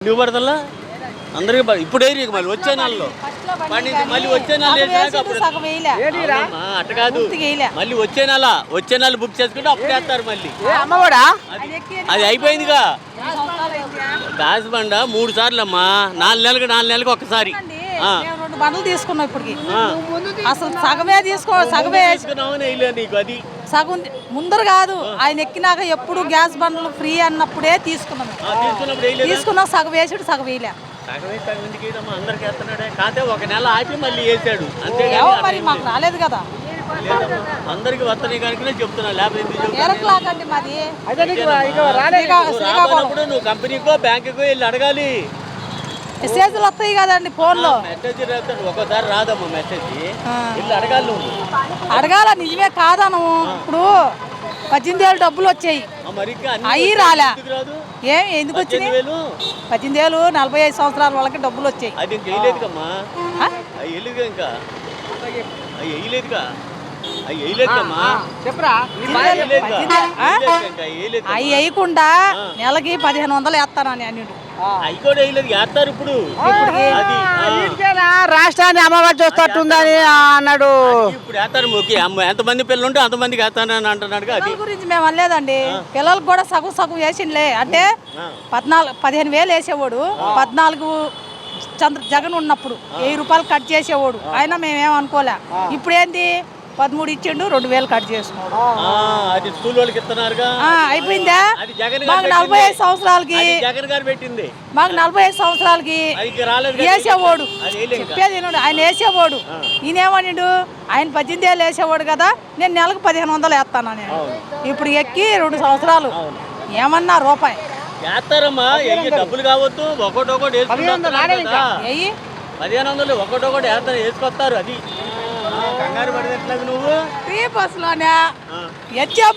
నువ్వు పడతల్లా అందరికి ఇప్పుడు ఏరియా మళ్ళీ వచ్చే నెలలో మళ్ళీ వచ్చే నెల అట్ట కాదు మళ్ళీ వచ్చే నెల బుక్ చేసుకుంటే అప్పుడు వేస్తారు మళ్ళీ అది అయిపోయిందిగా గ్యాస్ బండ 3 సార్లు అమ్మా 4 నెలలకు ఒక్కసారి బండ్లు తీసుకున్నాం ఇప్పటికి అసలు సగమే సగమే నీకు అది సగం ముందర కాదు ఆయన ఎక్కినాక ఎప్పుడు గ్యాస్ బండ్లు ఫ్రీ అన్నప్పుడే తీసుకున్నాం సగం వేసాడు సగం వేయలే అందరికి వేస్తున్నాడే కాకపోతే ఒక నెల ఆపి మళ్ళీ వేసాడు అంతే మరి మాకు రాలేదు కదా అందరికి వస్తున్నాయి కనుక చెప్తున్నా లేకపోతే మాది నువ్వు కంపెనీకో బ్యాంకుకో వెళ్ళి అడగాలి మెసేజ్లు వస్తాయి కదండి ఫోన్లో మెసేజ్ రాస్తాడు ఒకసారి రాదమ్మా మెసేజ్ వెళ్ళి అడగాలి నువ్వు అడగాల నిజమే కాదను ఇప్పుడు 18 ఏళ్ళు డబ్బులు వచ్చాయి అయ్యి రాలే ఎందుకు వచ్చినాయి 18 ఏళ్ళు 45 సంవత్సరాల వాళ్ళకి డబ్బులు వచ్చాయి అది ఇంకా వేయలేదుకమ్మా వేయలేదుగా ఇంకా వేయలేదుగా అవి వేయకుండా నెలకి 1500 వేస్తానని అన్నిడు అవి కూడా వేయలేదు వేస్తారు ఇప్పుడు రాష్ట్రాన్ని అమ్మవారు చూస్తుందని అన్నాడు ఇప్పుడు వేస్తారు ఎంతమంది పిల్లలు ఉంటే అంతమందికి వేస్తానని అంటున్నాడు అది గురించి మేము అనలేదండి పిల్లలకు కూడా సగం వేసిండ్లే అంటే 15,000 వేసేవాడు 14 జగన్ ఉన్నప్పుడు 1000 రూపాయలు కట్ చేసేవాడు అయినా మేమేం అనుకోలే ఇప్పుడు ఏంది 13 ఇచ్చిండు 2,000 కట్ చేసుకున్నాడు అది స్కూల్ వాళ్ళకి ఇస్తున్నారుగా అయిపోయిందా మాకు 45 సంవత్సరాలకి జగన్ గారు పెట్టింది మాకు 45 సంవత్సరాలకి వేసేవాడు చెప్పేది ఆయన వేసేవాడు ఈయనేమనిండు ఆయన 18 ఏళ్ళు వేసేవాడు కదా నేను నెలకు 1500 వేస్తాను నేను ఇప్పుడు ఎక్కి 2 సంవత్సరాలు ఏమన్నా రూపాయి వేస్తారమ్మా డబ్బులు కావద్దు ఒకటి 1500 ఒకటి వేసుకొస్తారు అది కంగారు పడేది నువ్వు ఫ్రీ బస్సులోనే హెచ్ఎం